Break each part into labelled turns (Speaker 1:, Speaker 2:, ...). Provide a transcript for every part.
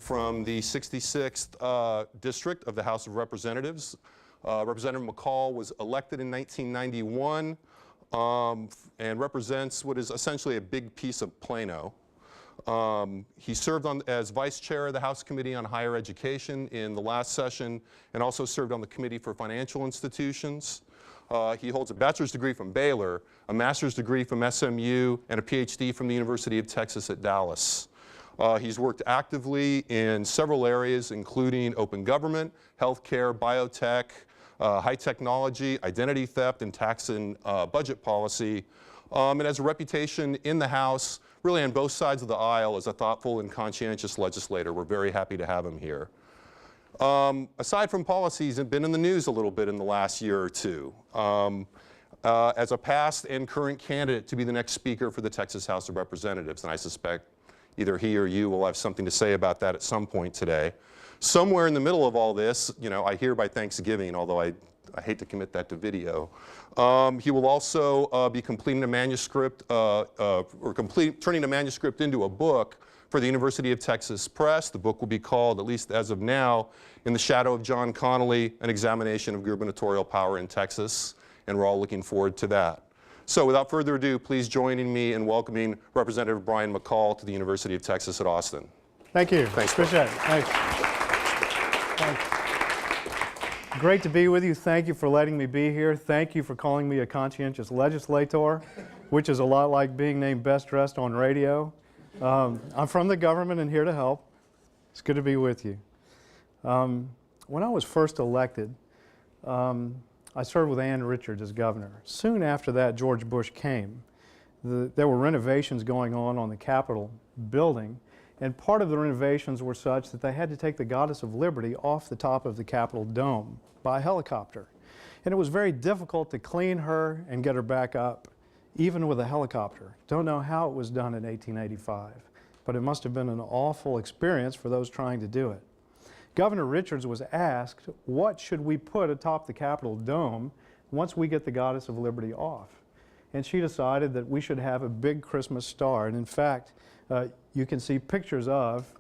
Speaker 1: from the 66th District of the House of Representatives. Representative McCall was elected in 1991 and represents what is essentially a big piece of Plano. He served as Vice Chair of the House Committee on Higher Education in the last session and also served on the Committee for Financial Institutions. He holds a bachelor's degree from Baylor, a master's degree from SMU, and a PhD from the University of Texas at Dallas. He's worked actively in several areas, including open government, healthcare, biotech, high technology, identity theft, and tax and budget policy, and has a reputation in the House, really on both sides of the aisle, as a thoughtful and conscientious legislator. We're very happy to have him here. Aside from policies, he's been in the news a little bit in the last year or two. As a past and current candidate to be the next Speaker for the Texas House of Representatives, and I suspect either he or you will have something to say about that at some point today. Somewhere in the middle of all this, you know, I hear by Thanksgiving, although I hate to commit that to video. He will also be completing a manuscript, turning a manuscript into a book for the University of Texas Press. The book will be called, at least as of now, In the Shadow of John Connally, An Examination of Gubernatorial Power in Texas, and we're all looking forward to that. So without further ado, please join me in welcoming Representative Brian McCall to the University of Texas at Austin.
Speaker 2: Thank you.
Speaker 1: Thanks.
Speaker 2: Appreciate it. Thanks. Thanks. Great to be with you. Thank you for letting me be here. Thank you for calling me a conscientious legislator, which is a lot like being named best dressed on radio. I'm from the government and here to help. It's good to be with you. When I was first elected, I served with Ann Richards as governor. Soon after that, George Bush came. There were renovations going on the Capitol building, and part of the renovations were such that they had to take the Goddess of Liberty off the top of the Capitol dome by helicopter. And it was very difficult to clean her and get her back up, even with a helicopter. Don't know how it was done in 1885, but it must have been an awful experience for those trying to do it. Governor Richards was asked, what should we put atop the Capitol dome once we get the Goddess of Liberty off? And she decided that we should have a big Christmas star. And in fact, you can see pictures of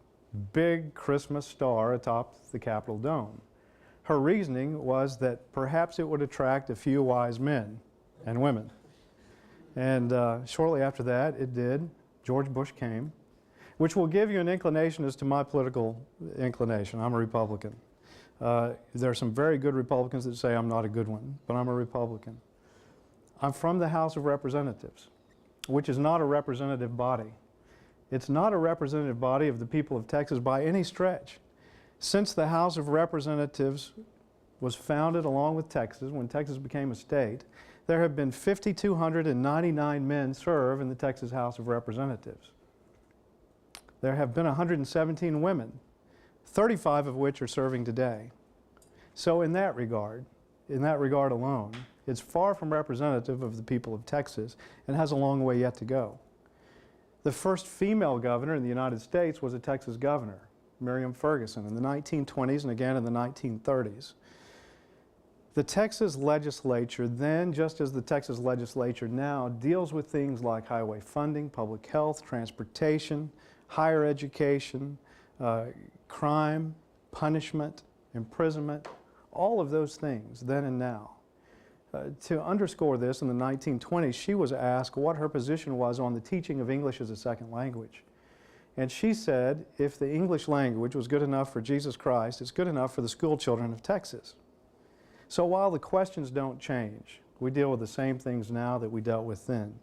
Speaker 2: big Christmas star atop the Capitol dome. Her reasoning was that perhaps it would attract a few wise men and women. And shortly after that, it did. George Bush came, which will give you an inclination as to my political inclination. I'm a Republican. There are some very good Republicans that say I'm not a good one, but I'm a Republican. I'm from the House of Representatives, which is not a representative body. It's not a representative body of the people of Texas by any stretch. Since the House of Representatives was founded along with Texas, when Texas became a state, there have been 5,299 men serve in the Texas House of Representatives. There have been 117 women, 35 of which are serving today. So in that regard alone, it's far from representative of the people of Texas and has a long way yet to go. The first female governor in the United States was a Texas governor, Miriam Ferguson, in the 1920s and again in the 1930s. The Texas legislature then, just as the Texas legislature now, deals with things like highway funding, public health, transportation, higher education, crime, punishment, imprisonment, all of those things then and now. To underscore this, in the 1920s, she was asked what her position was on the teaching of English as a second language. And she said, if the English language was good enough for Jesus Christ, it's good enough for the school children of Texas. So while the questions don't change, we deal with the same things now that we dealt with then.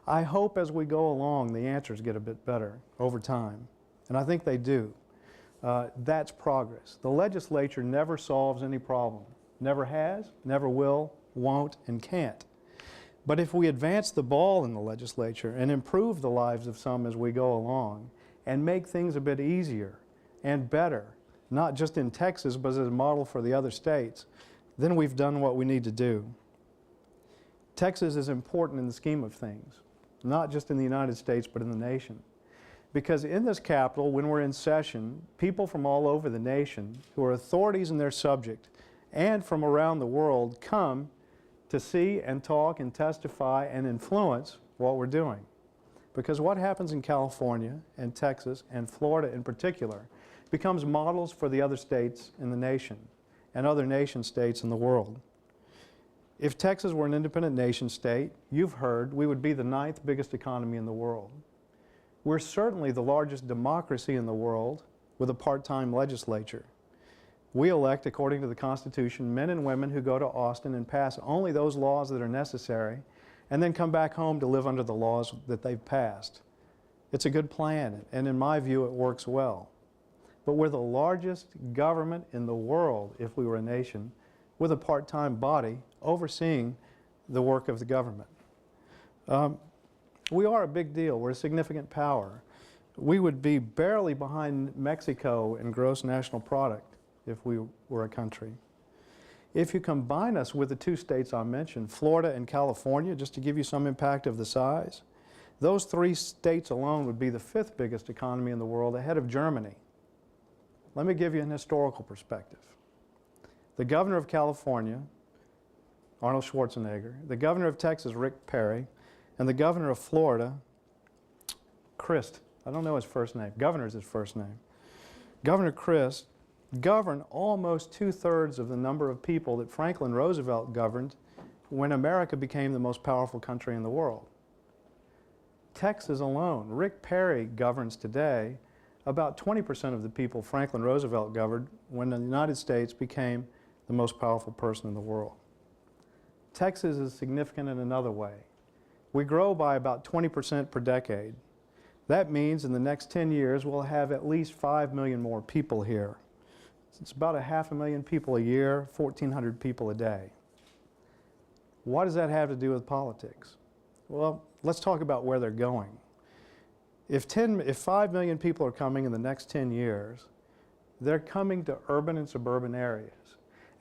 Speaker 2: I hope as we go along, the answers get a bit better over time. And I think they do. That's progress. The legislature never solves any problem. Never has, never will, won't, and can't. But if we advance the ball in the legislature and improve the lives of some as we go along and make things a bit easier and better, not just in Texas, but as a model for the other states, then we've done what we need to do. Texas is important in the scheme of things, not just in the United States, but in the nation. Because in this Capitol, when we're in session, people from all over the nation who are authorities in their subject and from around the world come to see and talk and testify and influence what we're doing. Because what happens in California and Texas and Florida in particular becomes models for the other states in the nation and other nation states in the world. If Texas were an independent nation state, you've heard, we would be the 9th biggest economy in the world. We're certainly the largest democracy in the world with a part-time legislature. We elect, according to the Constitution, men and women who go to Austin and pass only those laws that are necessary and then come back home to live under the laws that they've passed. It's a good plan, and in my view, it works well. But we're the largest government in the world, if we were a nation, with a part-time body overseeing the work of the government. We are a big deal. We're a significant power. We would be barely behind Mexico in gross national product if we were a country. If you combine us with the 2 states I mentioned, Florida and California, just to give you some impact of the size, those 3 states alone would be the 5th biggest economy in the world, ahead of Germany. Let me give you an historical perspective. The governor of California, Arnold Schwarzenegger, the governor of Texas, Rick Perry, and the governor of Florida, Christ, I don't know his first name, governor's his first name. Governor Christ governed almost 2/3 of the number of people that Franklin Roosevelt governed when America became the most powerful country in the world. Texas alone, Rick Perry governs today about 20% of the people Franklin Roosevelt governed when the United States became the most powerful person in the world. Texas is significant in another way. We grow by about 20% per decade. That means in the next 10 years we'll have at least 5 million more people here. It's about 500,000 people a year, 1,400 people a day. What does that have to do with politics? Well, let's talk about where they're going. If 5 million people are coming in the next 10 years, they're coming to urban and suburban areas.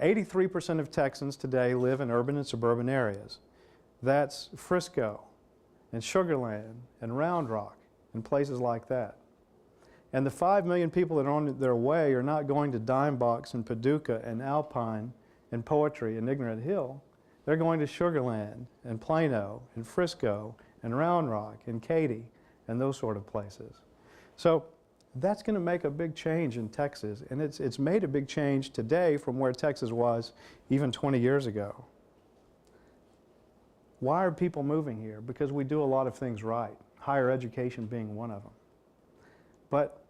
Speaker 2: 83% of Texans today live in urban and suburban areas. That's Frisco and Sugar Land and Round Rock and places like that. And the 5 million people that are on their way are not going to Dime Box and Paducah and Alpine and Poetry and Ignorant Hill. They're going to Sugar Land and Plano and Frisco and Round Rock and Katy and those sort of places. So that's going to make a big change in Texas, and it's made a big change today from where Texas was even 20 years ago. Why are people moving here? Because we do a lot of things right, higher education being one of them. But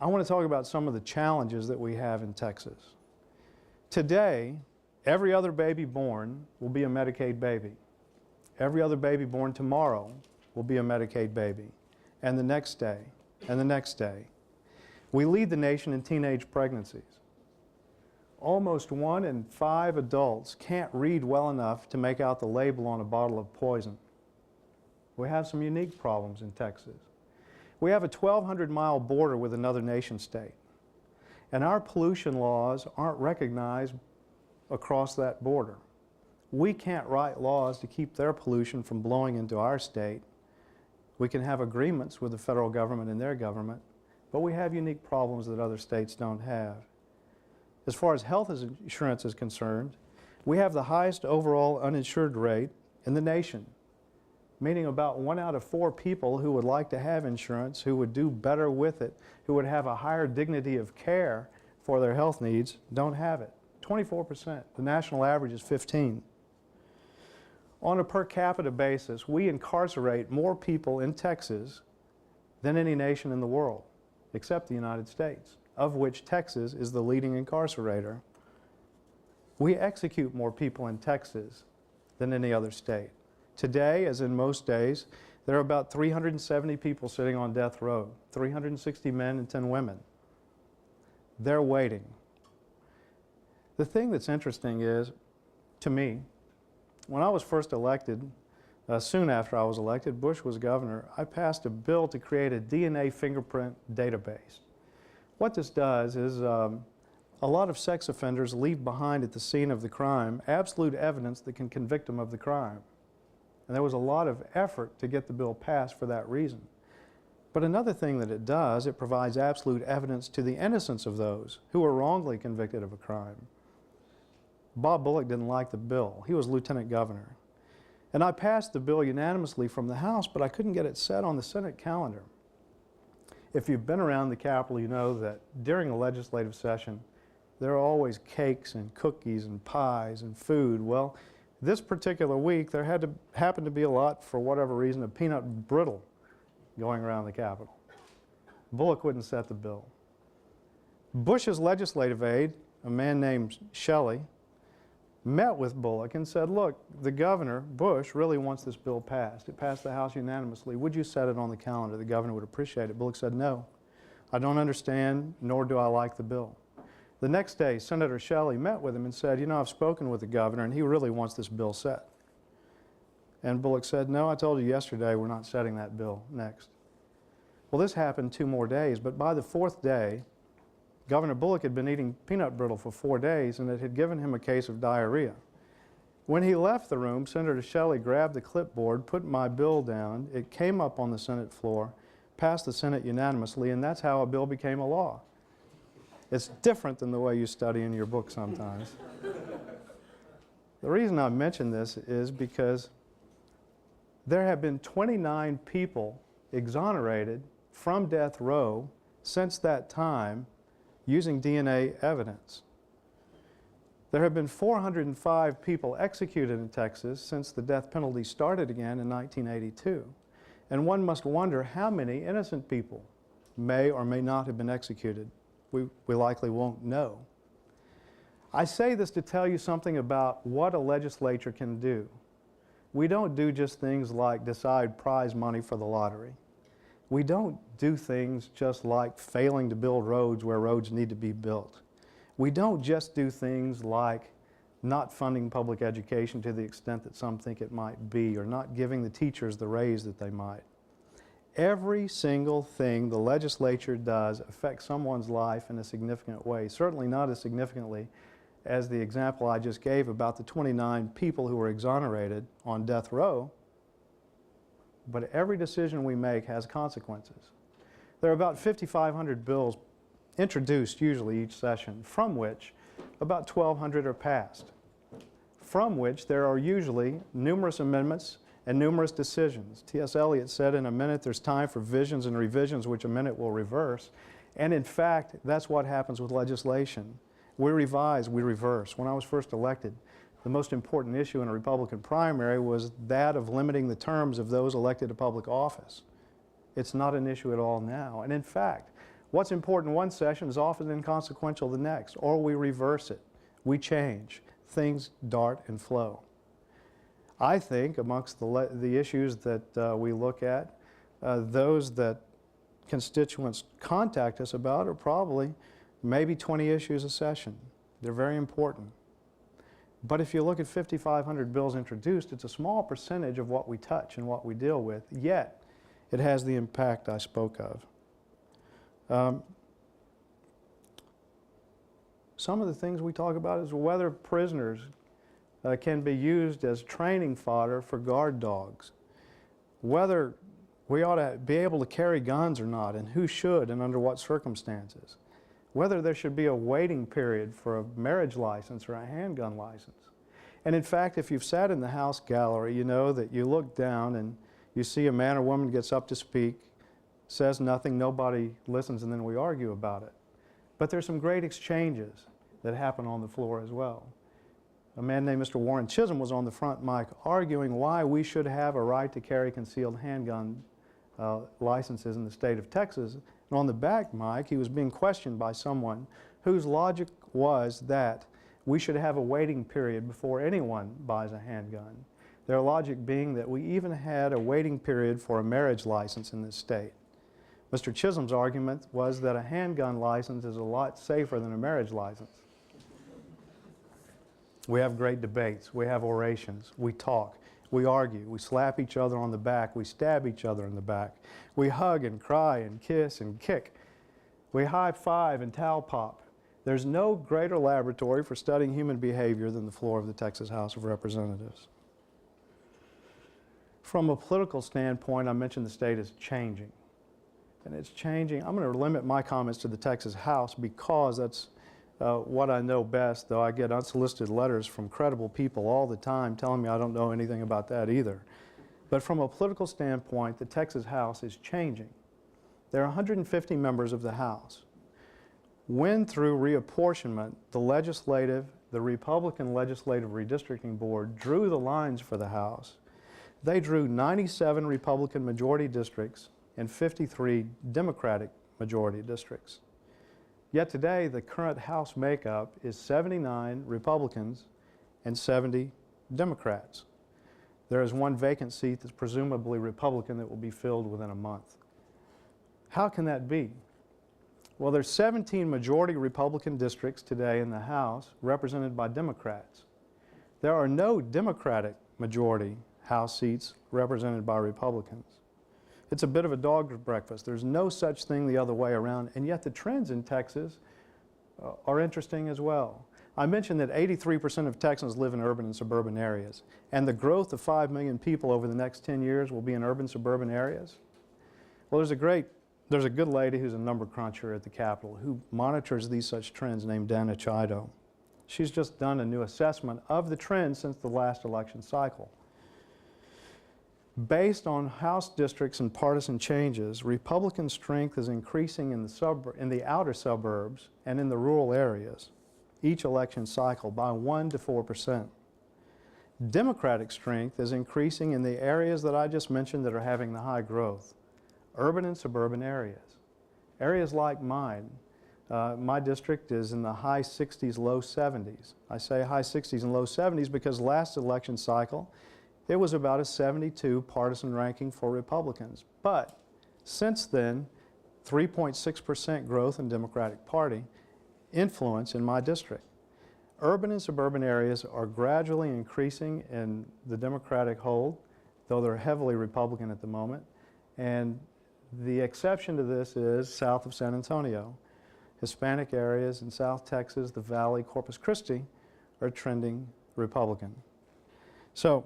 Speaker 2: I want to talk about some of the challenges that we have in Texas. Today, every other baby born will be a Medicaid baby. Every other baby born tomorrow will be a Medicaid baby, and the next day, and the next day. We lead the nation in teenage pregnancies. Almost 1 in 5 adults can't read well enough to make out the label on a bottle of poison. We have some unique problems in Texas. We have a 1,200-mile border with another nation state, and our pollution laws aren't recognized across that border. We can't write laws to keep their pollution from blowing into our state. We can have agreements with the federal government and their government, but we have unique problems that other states don't have. As far as health insurance is concerned, we have the highest overall uninsured rate in the nation, meaning about 1 out of 4 people who would like to have insurance, who would do better with it, who would have a higher dignity of care for their health needs, don't have it. 24%. The national average is 15%. On a per capita basis, we incarcerate more people in Texas than any nation in the world, except the United States, of which Texas is the leading incarcerator. We execute more people in Texas than any other state. Today, as in most days, there are about 370 people sitting on death row, 360 men and 10 women. They're waiting. The thing that's interesting is, to me, when I was first elected, soon after I was elected, Bush was governor, I passed a bill to create a DNA fingerprint database. What this does is a lot of sex offenders leave behind at the scene of the crime absolute evidence that can convict them of the crime. And there was a lot of effort to get the bill passed for that reason. But another thing that it does, it provides absolute evidence to the innocence of those who were wrongly convicted of a crime. Bob Bullock didn't like the bill. He was lieutenant governor. And I passed the bill unanimously from the House, but I couldn't get it set on the Senate calendar. If you've been around the Capitol, you know that during a legislative session, there are always cakes and cookies and pies and food. Well, this particular week, there happened to be a lot, for whatever reason, of peanut brittle going around the Capitol. Bullock wouldn't set the bill. Bush's legislative aide, a man named Shelley, met with Bullock and said, look, the governor, Bush, really wants this bill passed. It passed the House unanimously. Would you set it on the calendar? The governor would appreciate it. Bullock said, no, I don't understand, nor do I like the bill. The next day, Senator Shelley met with him and said, you know, I've spoken with the governor and he really wants this bill set. And Bullock said, no, I told you yesterday we're not setting that bill next. Well, this happened 2 more days, but by the 4th day, Governor Bullock had been eating peanut brittle for 4 days and it had given him a case of diarrhea. When he left the room, Senator Shelley grabbed the clipboard, put my bill down, it came up on the Senate floor, passed the Senate unanimously, and that's how a bill became a law. It's different than the way you study in your book sometimes. The reason I mention this is because there have been 29 people exonerated from death row since that time using DNA evidence. There have been 405 people executed in Texas since the death penalty started again in 1982. And one must wonder how many innocent people may or may not have been executed. We likely won't know. I say this to tell you something about what a legislature can do. We don't do just things like decide prize money for the lottery. We don't do things just like failing to build roads where roads need to be built. We don't just do things like not funding public education to the extent that some think it might be, or not giving the teachers the raise that they might. Every single thing the legislature does affects someone's life in a significant way, certainly not as significantly as the example I just gave about the 29 people who were exonerated on death row, but every decision we make has consequences. There are about 5,500 bills introduced usually each session, from which about 1,200 are passed, from which there are usually numerous amendments and numerous decisions. T.S. Eliot said, in a minute there's time for visions and revisions, which a minute will reverse. And in fact, that's what happens with legislation. We revise, we reverse. When I was first elected, the most important issue in a Republican primary was that of limiting the terms of those elected to public office. It's not an issue at all now. And in fact, what's important one session is often inconsequential the next, or we reverse it. We change. Things dart and flow. I think amongst the issues that we look at, those that constituents contact us about are probably maybe 20 issues a session. They're very important. But if you look at 5,500 bills introduced, it's a small percentage of what we touch and what we deal with, yet it has the impact I spoke of. Some of the things we talk about is whether prisoners can be used as training fodder for guard dogs, whether we ought to be able to carry guns or not, and who should and under what circumstances, whether there should be a waiting period for a marriage license or a handgun license. And in fact, if you've sat in the House gallery, you know that you look down and you see a man or woman gets up to speak, says nothing, nobody listens, and then we argue about it. But there's some great exchanges that happen on the floor as well. A man named Mr. Warren Chisholm was on the front mic arguing why we should have a right to carry concealed handgun licenses in the state of Texas. And on the back mic, he was being questioned by someone whose logic was that we should have a waiting period before anyone buys a handgun. Their logic being that we even had a waiting period for a marriage license in this state. Mr. Chisholm's argument was that a handgun license is a lot safer than a marriage license. We have great debates, we have orations, we talk, we argue, we slap each other on the back, we stab each other in the back, we hug and cry and kiss and kick, we high five and towel pop. There's no greater laboratory for studying human behavior than the floor of the Texas House of Representatives. From a political standpoint, I mentioned the state is changing. And it's changing. I'm going to limit my comments to the Texas House because that's what I know best, though I get unsolicited letters from credible people all the time telling me I don't know anything about that either. But from a political standpoint, the Texas House is changing. There are 150 members of the House. When through reapportionment, the Republican Legislative Redistricting Board drew the lines for the House, they drew 97 Republican majority districts and 53 Democratic majority districts. Yet today, the current House makeup is 79 Republicans and 70 Democrats. There is one vacant seat that's presumably Republican that will be filled within a month. How can that be? Well, there's 17 majority Republican districts today in the House represented by Democrats. There are no Democratic majority House seats represented by Republicans. It's a bit of a dog's breakfast. There's no such thing the other way around, and yet the trends in Texas are interesting as well. I mentioned that 83% of Texans live in urban and suburban areas, and the growth of 5 million people over the next 10 years will be in urban suburban areas. Well, there's a good lady who's a number cruncher at the Capitol who monitors these such trends named Dana Chido. She's just done a new assessment of the trends since the last election cycle. Based on House districts and partisan changes, Republican strength is increasing in the outer suburbs and in the rural areas each election cycle by 1 to 4%. Democratic strength is increasing in the areas that I just mentioned that are having the high growth, urban and suburban areas. Areas like mine, my district is in the high 60s, low 70s. I say high 60s and low 70s because last election cycle, it was about a 72 partisan ranking for Republicans. But since then, 3.6% growth in Democratic Party influence in my district. Urban and suburban areas are gradually increasing in the Democratic hold, though they're heavily Republican at the moment. And the exception to this is south of San Antonio. Hispanic areas in South Texas, the Valley, Corpus Christi are trending Republican. So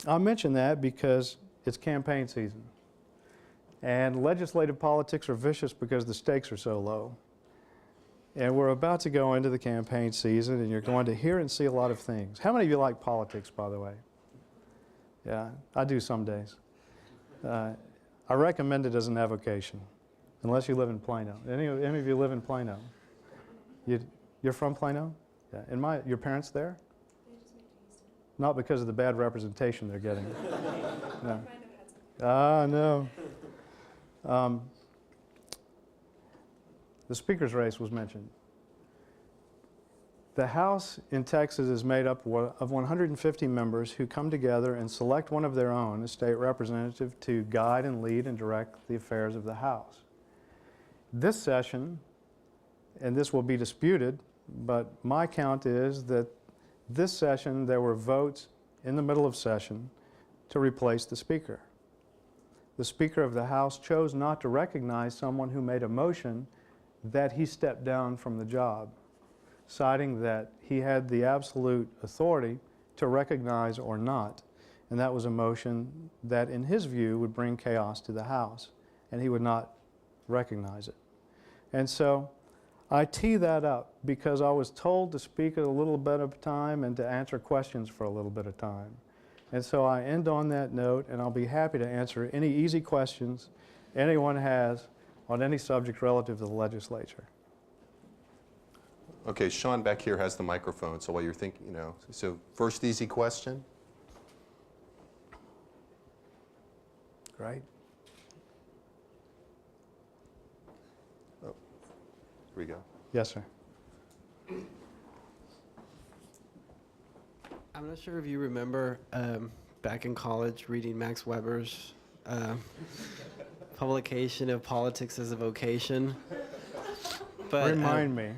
Speaker 2: I mention that because it's campaign season. And legislative politics are vicious because the stakes are so low. And we're about to go into the campaign season, and you're going to hear and see a lot of things. How many of you like politics, by the way? Yeah, I do some days. I recommend it as an avocation, unless you live in Plano. Any of you live in Plano? You're from Plano? Yeah. And your parents there? Not because of the bad representation they're getting. No. Ah, no. The speaker's race was mentioned. The House in Texas is made up of 150 members who come together and select one of their own, a state representative, to guide and lead and direct the affairs of the House. This session, and this will be disputed, but my count is that this session there were votes in the middle of session to replace the Speaker. The Speaker of the House chose not to recognize someone who made a motion that he stepped down from the job, citing that he had the absolute authority to recognize or not, and that was a motion that in his view would bring chaos to the House, and he would not recognize it. And so I tee that up because I was told to speak a little bit of time and to answer questions for a little bit of time. And so I end on that note, and I'll be happy to answer any easy questions anyone has on any subject relative to the legislature.
Speaker 1: Okay, Sean back here has the microphone, so while you're thinking, so first easy question.
Speaker 2: Great.
Speaker 1: Oh, here we go.
Speaker 2: Yes, sir.
Speaker 3: I'm not sure if you remember back in college reading Max Weber's publication of Politics as a Vocation. But,
Speaker 2: remind me.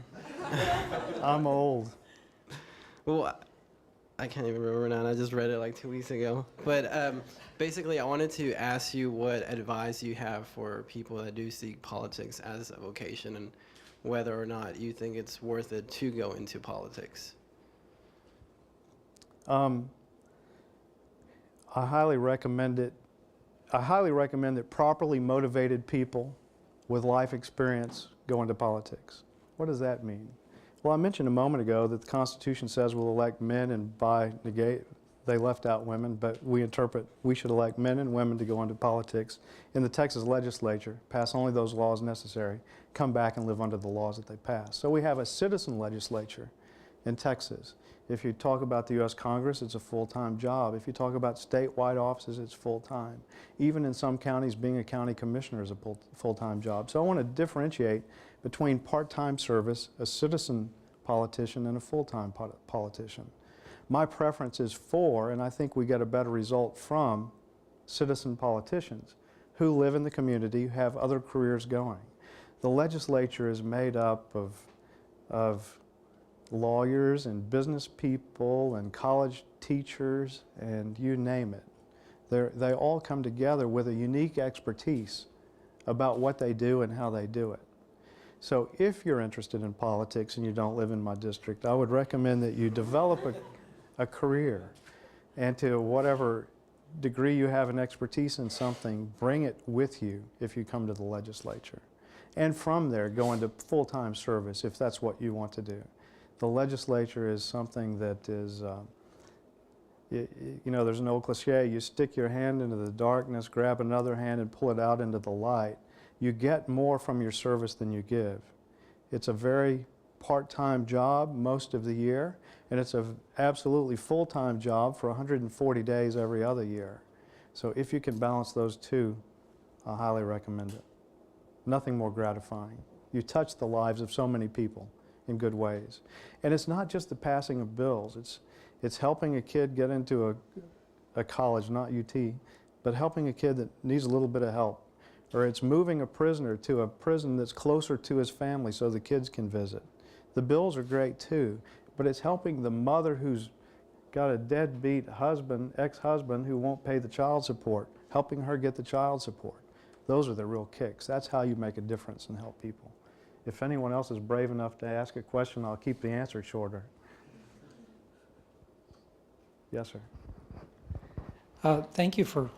Speaker 2: I'm old.
Speaker 3: Well, I can't even remember now. I just read it like 2 weeks ago. But basically, I wanted to ask you what advice you have for people that do seek politics as a vocation and whether or not you think it's worth it to go into politics.
Speaker 2: I highly recommend it. I highly recommend that properly motivated people with life experience go into politics. What does that mean? Well, I mentioned a moment ago that the Constitution says we'll elect men and by they left out women, but we interpret we should elect men and women to go into politics in the Texas legislature, pass only those laws necessary, come back and live under the laws that they pass. So we have a citizen legislature in Texas. If you talk about the U.S. Congress, it's a full-time job. If you talk about statewide offices, it's full-time. Even in some counties, being a county commissioner is a full-time job. So I want to differentiate between part-time service, a citizen politician, and a full-time politician. My preference is for, and I think we get a better result from, citizen politicians who live in the community, who have other careers going. The legislature is made up of lawyers and business people and college teachers and you name it. They all come together with a unique expertise about what they do and how they do it. So if you're interested in politics and you don't live in my district, I would recommend that you develop a career, and to whatever degree you have an expertise in something, bring it with you if you come to the legislature. And from there, go into full-time service if that's what you want to do. The legislature is something that is, you know, there's an old cliche, you stick your hand into the darkness, grab another hand and pull it out into the light. You get more from your service than you give. It's a very part-time job most of the year, and it's an absolutely full-time job for 140 days every other year. So if you can balance those two, I highly recommend it. Nothing more gratifying. You touch the lives of so many people in good ways. And it's not just the passing of bills. It's helping a kid get into a college, not UT, but helping a kid that needs a little bit of help. Or it's moving a prisoner to a prison that's closer to his family so the kids can visit. The bills are great too, but it's helping the mother who's got a deadbeat husband, ex-husband, who won't pay the child support, helping her get the child support. Those are the real kicks. That's how you make a difference and help people. If anyone else is brave enough to ask a question, I'll keep the answer shorter. Yes, sir.
Speaker 4: Thank you for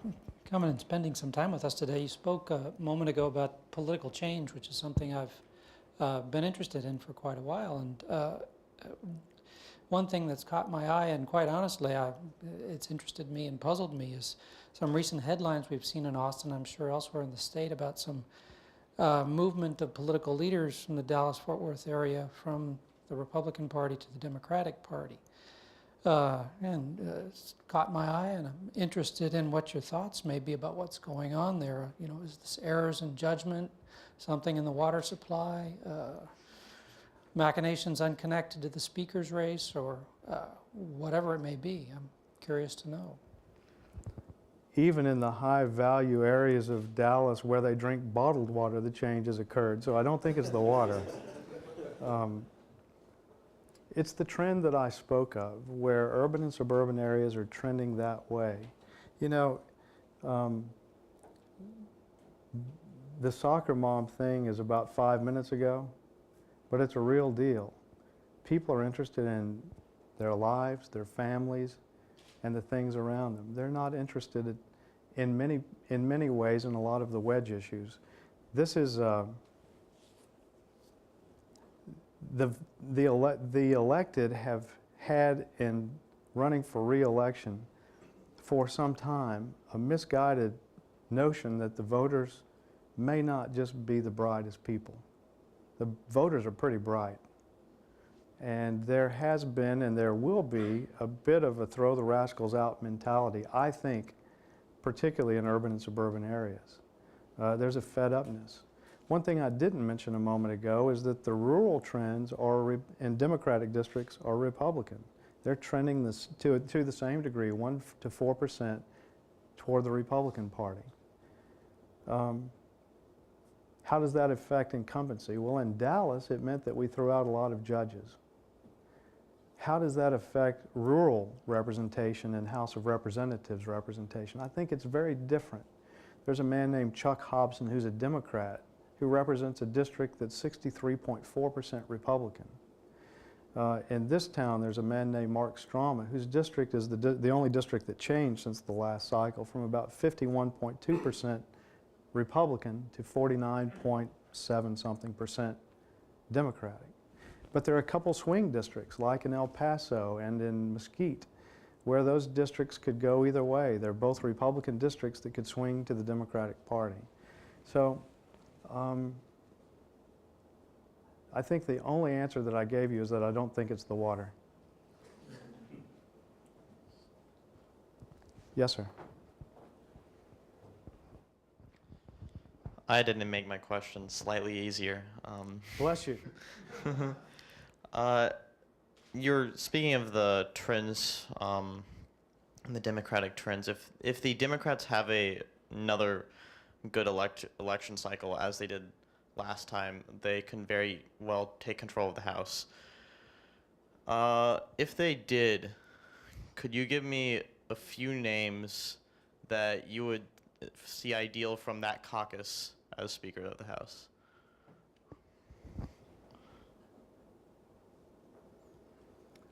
Speaker 4: coming and spending some time with us today. You spoke a moment ago about political change, which is something I've been interested in for quite a while. And one thing that's caught my eye, and quite honestly, it's interested me and puzzled me, is some recent headlines we've seen in Austin, I'm sure elsewhere in the state, about some movement of political leaders from the Dallas-Fort Worth area from the Republican Party to the Democratic Party. It's caught my eye, and I'm interested in what your thoughts may be about what's going on there. You know, is this errors in judgment, something in the water supply, machinations unconnected to the speaker's race, or whatever it may be? I'm curious to know.
Speaker 2: Even in the high-value areas of Dallas where they drink bottled water, the change has occurred. So I don't think it's the water. It's the trend that I spoke of, where urban and suburban areas are trending that way. You know, the soccer mom thing is about 5 minutes ago, but it's a real deal. People are interested in their lives, their families, and the things around them. They're not interested in many ways in a lot of the wedge issues. This is the elected have had in running for re-election for some time a misguided notion that the voters may not just be the brightest people. The voters are pretty bright. And there has been and there will be a bit of a throw the rascals out mentality, I think, particularly in urban and suburban areas. There's a fed-upness. One thing I didn't mention a moment ago is that the rural trends in Democratic districts are Republican. They're trending to the same degree, 1 to 4%, toward the Republican Party. How does that affect incumbency? Well, in Dallas, it meant that we threw out a lot of judges. How does that affect rural representation and House of Representatives representation? I think it's very different. There's a man named Chuck Hobson who's a Democrat who represents a district that's 63.4% Republican. In this town, there's a man named Mark Strama whose district is the only district that changed since the last cycle, from about 51.2% Republican to 49.7-something% Democratic. But there are a couple swing districts, like in El Paso and in Mesquite, where those districts could go either way. They're both Republican districts that could swing to the Democratic Party. So I think the only answer that I gave you is that I don't think it's the water. Yes, sir.
Speaker 5: I didn't make my question slightly easier.
Speaker 2: Bless you.
Speaker 5: You're speaking of the trends, the Democratic trends. If the Democrats have another good election cycle as they did last time, they can very well take control of the House. If they did, could you give me a few names that you would see ideal from that caucus as Speaker of the House?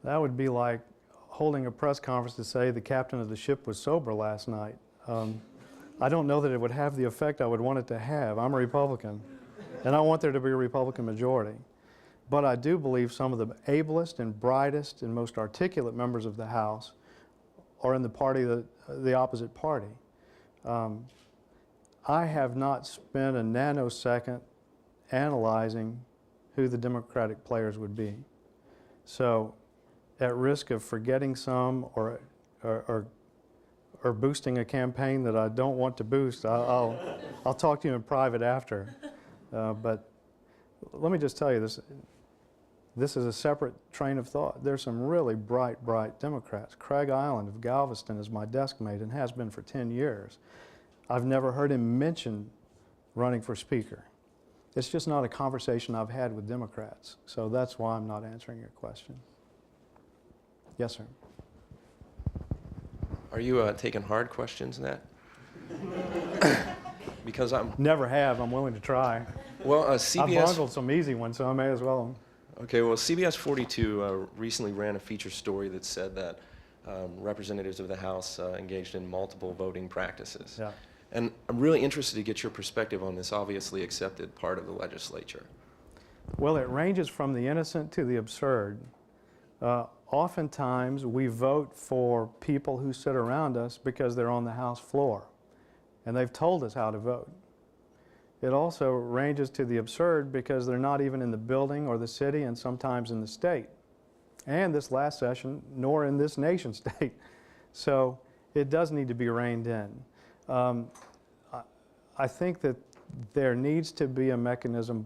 Speaker 2: That would be like holding a press conference to say the captain of the ship was sober last night. I don't know that it would have the effect I would want it to have. I'm a Republican, and I want there to be a Republican majority. But I do believe some of the ablest and brightest and most articulate members of the House are in the party, the opposite party. I have not spent a nanosecond analyzing who the Democratic players would be. So, at risk of forgetting some or boosting a campaign that I don't want to boost, I'll talk to you in private after. But let me just tell you this. This is a separate train of thought. There's some really bright Democrats. Craig Island of Galveston is my desk mate and has been for 10 years. I've never heard him mention running for Speaker. It's just not a conversation I've had with Democrats. So that's why I'm not answering your question. Yes, sir.
Speaker 6: Are you taking hard questions, Nat? Because I'm...
Speaker 2: Never have. I'm willing to try.
Speaker 6: Well,
Speaker 2: I've
Speaker 6: CBS...
Speaker 2: bungled some easy ones, so I may as well.
Speaker 6: Okay, well, CBS 42 recently ran a feature story that said that representatives of the House engaged in multiple voting practices.
Speaker 2: Yeah.
Speaker 6: And I'm really interested to get your perspective on this obviously accepted part of the legislature.
Speaker 2: Well, it ranges from the innocent to the absurd. Oftentimes, we vote for people who sit around us because they're on the House floor, and they've told us how to vote. It also ranges to the absurd because they're not even in the building or the city and sometimes in the state, and this last session, nor in this nation state. So it does need to be reined in. I think that there needs to be a mechanism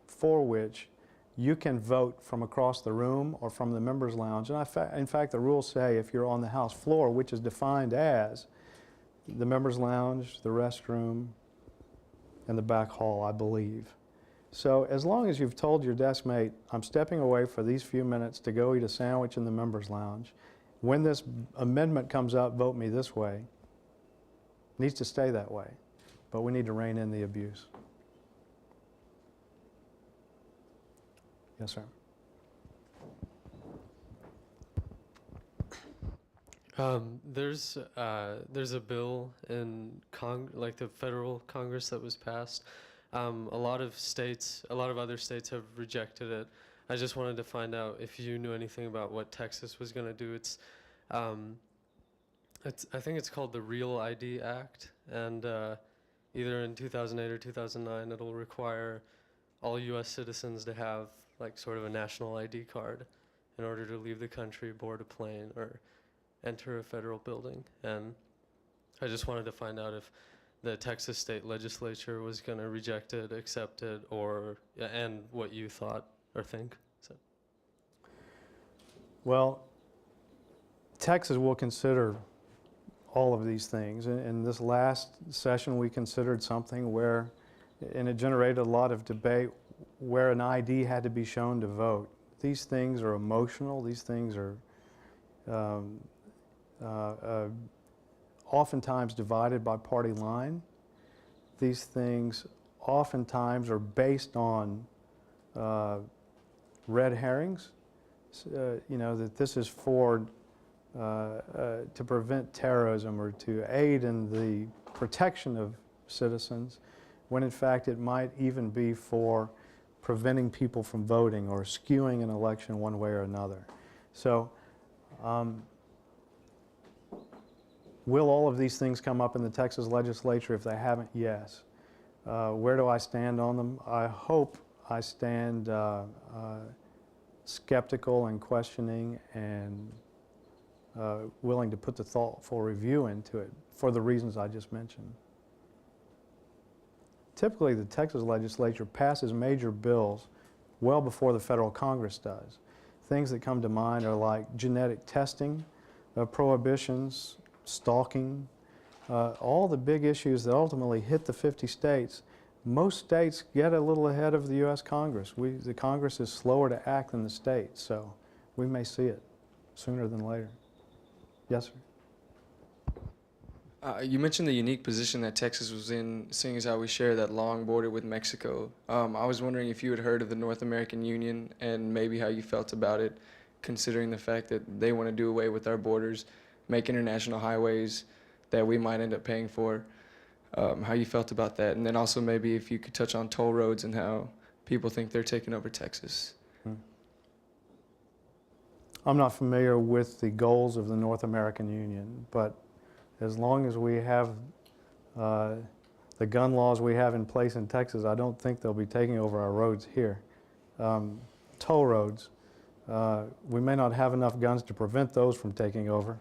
Speaker 2: for which you can vote from across the room or from the members' lounge. And in fact, the rules say if you're on the House floor, which is defined as the members' lounge, the restroom, and the back hall, I believe. So as long as you've told your desk mate, I'm stepping away for these few minutes to go eat a sandwich in the members' lounge, when this amendment comes up, vote me this way, it needs to stay that way. But we need to rein in the abuse. Yes, sir.
Speaker 7: There's a bill in the federal Congress that was passed. A lot of other states have rejected it. I just wanted to find out if you knew anything about what Texas was going to do. I think it's called the Real ID Act, and either in 2008 or 2009, it'll require all U.S. citizens to have sort of a national ID card in order to leave the country, board a plane, or enter a federal building. And I just wanted to find out if the Texas state legislature was going to reject it, accept it, and what you thought or think. So.
Speaker 2: Well, Texas will consider all of these things. In this last session, we considered something where, and it generated a lot of debate, where an ID had to be shown to vote. These things are emotional. These things are oftentimes divided by party line. These things oftentimes are based on red herrings. That this is for to prevent terrorism or to aid in the protection of citizens, when in fact it might even be for preventing people from voting or skewing an election one way or another. So Will all of these things come up in the Texas legislature? If they haven't, yes. Where do I stand on them? I hope I stand skeptical and questioning and willing to put the thoughtful review into it for the reasons I just mentioned. Typically, the Texas legislature passes major bills well before the federal Congress does. Things that come to mind are like genetic testing, prohibitions, stalking, all the big issues that ultimately hit the 50 states. Most states get a little ahead of the U.S. Congress. The Congress is slower to act than the states, so we may see it sooner than later. Yes, sir.
Speaker 8: You mentioned the unique position that Texas was in, seeing as how we share that long border with Mexico. I was wondering if you had heard of the North American Union and maybe how you felt about it, considering the fact that they want to do away with our borders, make international highways that we might end up paying for. How you felt about that, and then also maybe if you could touch on toll roads and how people think they're taking over Texas.
Speaker 2: I'm not familiar with the goals of the North American Union, but as long as we have the gun laws we have in place in Texas, I don't think they'll be taking over our roads here. Toll roads, we may not have enough guns to prevent those from taking over.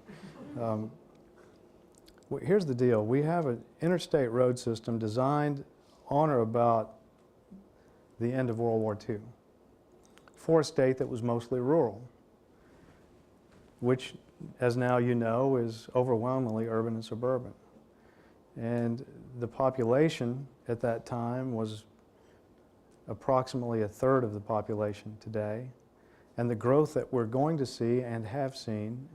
Speaker 2: Here's the deal. We have an interstate road system designed on or about the end of World War II for a state that was mostly rural, which, as now you know, is overwhelmingly urban and suburban. And the population at that time was approximately a third of the population today. And the growth that we're going to see and have seen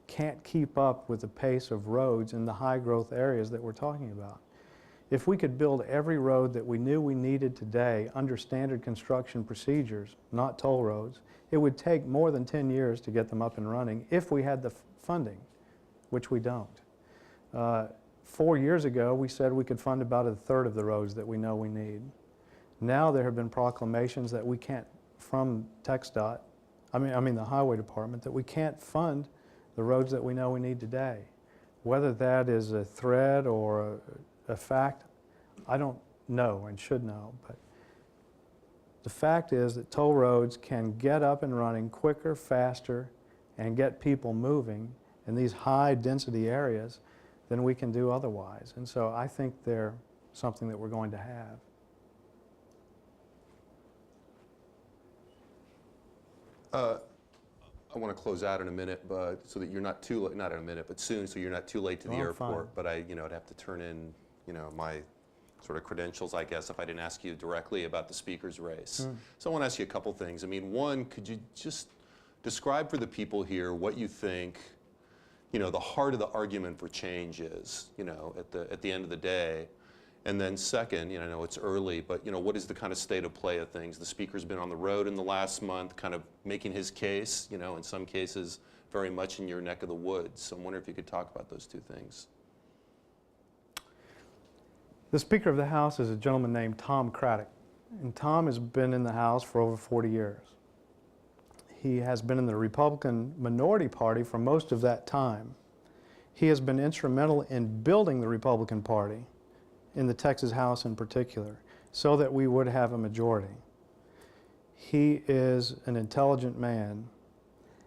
Speaker 2: can't keep up with the pace of roads in the high growth areas that we're talking about. If we could build every road that we knew we needed today under standard construction procedures, not toll roads, it would take more than 10 years to get them up and running if we had the funding, which we don't. 4 years ago, we said we could fund about a third of the roads that we know we need. Now there have been proclamations that we can't, from TxDOT, I mean the Highway Department, that we can't fund the roads that we know we need today. Whether that is a threat or a fact, I don't know and should know, but the fact is that toll roads can get up and running quicker, faster, and get people moving in these high density areas than we can do otherwise. And so I think they're something that we're going to have.
Speaker 1: I want to close out in a minute, but so that you're not too late, not in a minute, but soon, so you're not too late to the airport. But I'd have to turn in, my sort of credentials, I guess, if I didn't ask you directly about the speaker's race. So I want to ask you a couple things. I mean, one, could you just describe for the people here what you think, the heart of the argument for change is, at the end of the day? And then second, I know it's early, but what is the kind of state of play of things? The speaker's been on the road in the last month, kind of making his case, in some cases very much in your neck of the woods. So I'm wondering if you could talk about those two things.
Speaker 2: The Speaker of the House is a gentleman named Tom Craddick, and Tom has been in the House for over 40 years. He has been in the Republican minority party for most of that time. He has been instrumental in building the Republican Party in the Texas House in particular, so that we would have a majority. He is an intelligent man,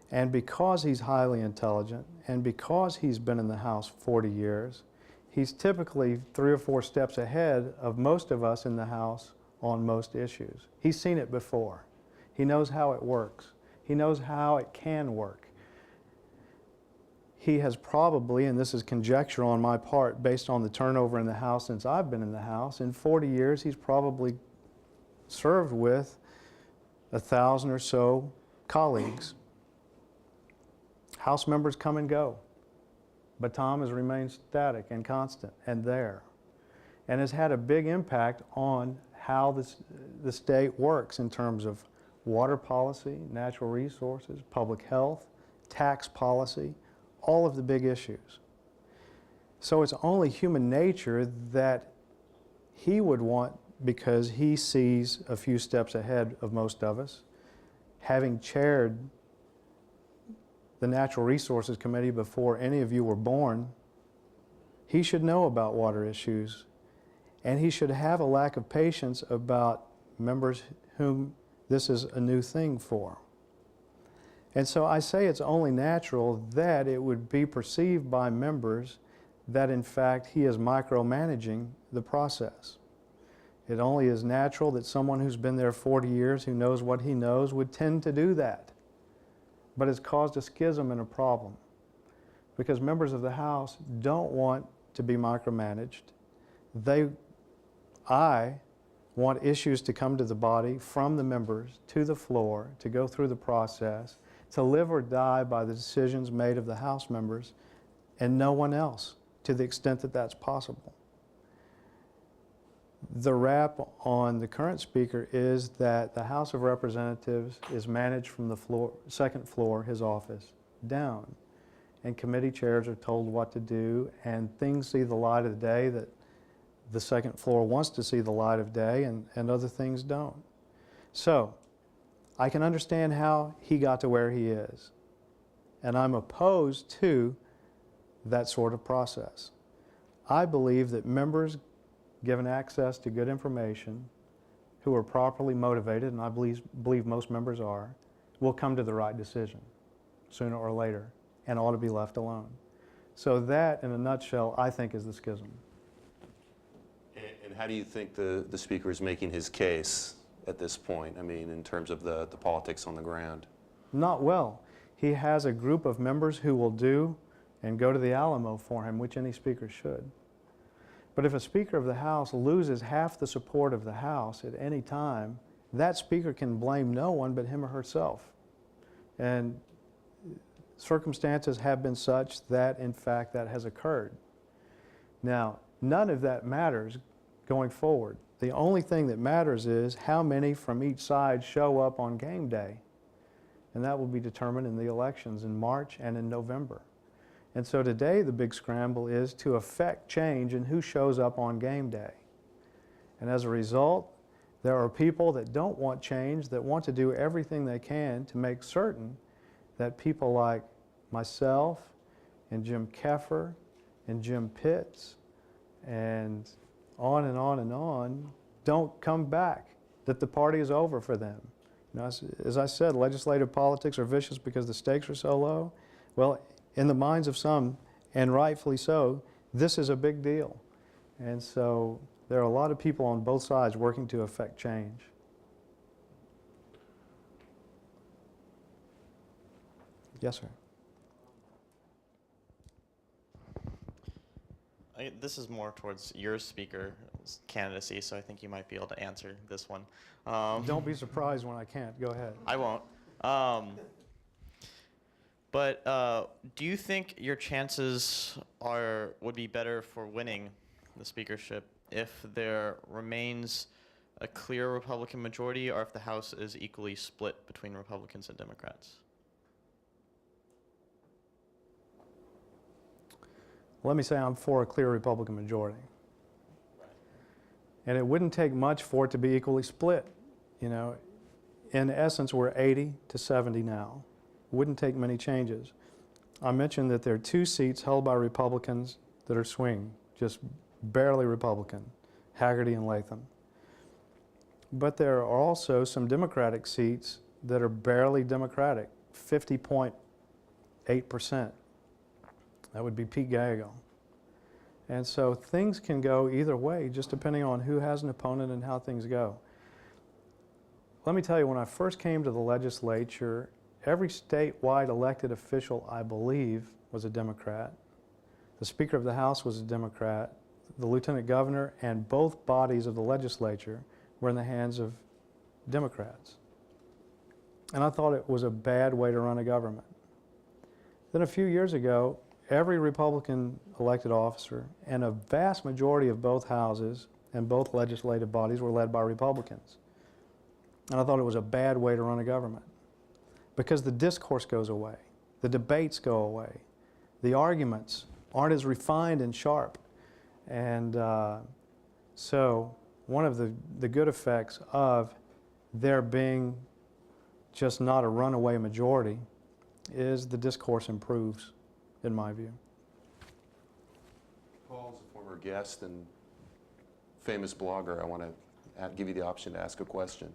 Speaker 2: and because he's highly intelligent, and because he's been in the House 40 years, he's typically 3 or 4 steps ahead of most of us in the House on most issues. He's seen it before. He knows how it works. He knows how it can work. He has probably, and this is conjecture on my part based on the turnover in the House since I've been in the House, in 40 years he's probably served with 1,000 or so colleagues. House members come and go, but Tom has remained static and constant and there, and has had a big impact on how the state works in terms of water policy, natural resources, public health, tax policy, all of the big issues. So it's only human nature that he would want, because he sees a few steps ahead of most of us, having chaired the Natural Resources Committee before any of you were born He should know about water issues, and he should have a lack of patience about members whom this is a new thing for. And so I say it's only natural that it would be perceived by members that in fact he is micromanaging the process. It only is natural that someone who's been there 40 years, who knows what he knows, would tend to do that. But it's caused a schism and a problem, because members of the House don't want to be micromanaged. I want issues to come to the body from the members to the floor, to go through the process, to live or die by the decisions made of the House members and no one else, to the extent that that's possible. The rap on the current speaker is that the House of Representatives is managed from the floor, second floor, his office, down. And committee chairs are told what to do, and things see the light of the day that the second floor wants to see the light of day, and other things don't. So, I can understand how he got to where he is. And I'm opposed to that sort of process. I believe that members given access to good information, who are properly motivated, and I believe most members are, will come to the right decision sooner or later and ought to be left alone. So that, in a nutshell, I think is the schism.
Speaker 1: And how do you think the speaker is making his case at this point? I mean, in terms of the politics on the ground.
Speaker 2: Not well. He has a group of members who will do and go to the Alamo for him, which any speaker should. But if a Speaker of the House loses half the support of the House at any time, that Speaker can blame no one but him or herself. And circumstances have been such that, in fact, that has occurred. Now, none of that matters going forward. The only thing that matters is how many from each side show up on game day. And that will be determined in the elections in March and in November. And so today the big scramble is to effect change in who shows up on game day. And as a result, there are people that don't want change, that want to do everything they can to make certain that people like myself and Jim Keffer and Jim Pitts and on and on and on don't come back, that the party is over for them. You know, as I said, legislative politics are vicious because the stakes are so low. Well, in the minds of some, and rightfully so, this is a big deal. And so there are a lot of people on both sides working to effect change. Yes, sir.
Speaker 5: This is more towards your speaker's candidacy, so I think you might be able to answer this one.
Speaker 2: Don't be surprised when I can't. Go ahead.
Speaker 5: I won't. But do you think your chances would be better for winning the speakership if there remains a clear Republican majority, or if the House is equally split between Republicans and Democrats?
Speaker 2: Let me say I'm for a clear Republican majority. And it wouldn't take much for it to be equally split. You know, in essence, we're 80 to 70 now. Wouldn't take many changes. I mentioned that there are 2 seats held by Republicans that are swing, just barely Republican, Hagerty and Latham. But there are also some Democratic seats that are barely Democratic, 50.8%. That would be Pete Gallego. And so things can go either way, just depending on who has an opponent and how things go. Let me tell you, when I first came to the legislature, every statewide elected official, I believe, was a Democrat. The Speaker of the House was a Democrat. The Lieutenant Governor and both bodies of the legislature were in the hands of Democrats. And I thought it was a bad way to run a government. Then a few years ago, every Republican elected officer and a vast majority of both houses and both legislative bodies were led by Republicans. And I thought it was a bad way to run a government, because the discourse goes away, the debates go away, the arguments aren't as refined and sharp. And so one of the good effects of there being just not a runaway majority is the discourse improves, in my view.
Speaker 1: McCall is a former guest and famous blogger. I want to give you the option to ask a question.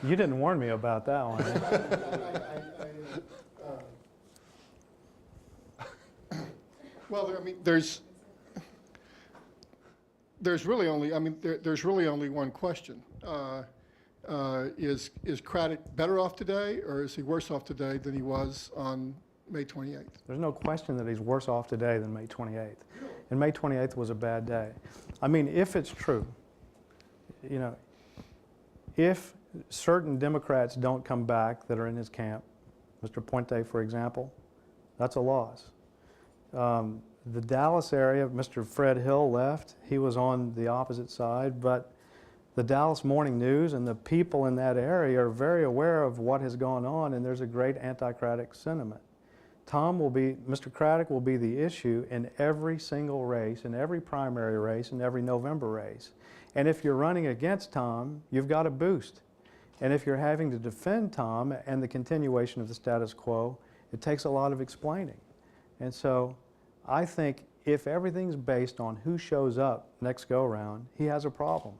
Speaker 2: You didn't warn me about that one.
Speaker 9: Well, I mean, there's really only, there's really only one question. Is Craddick better off today, or is he worse off today than he was on May 28th?
Speaker 2: There's no question that he's worse off today than May 28th. And May 28th was a bad day. I mean, if it's true, you know, if certain Democrats don't come back that are in his camp, Mr. Puente, for example, that's a loss. The Dallas area, Mr. Fred Hill left. He was on the opposite side, but the Dallas Morning News and the people in that area are very aware of what has gone on, and there's a great anti-Craddick sentiment. Mr. Craddick will be the issue in every single race, in every primary race, in every November race. And if you're running against Tom, you've got a boost. And if you're having to defend Tom and the continuation of the status quo, it takes a lot of explaining. And so I think if everything's based on who shows up next go-around, he has a problem.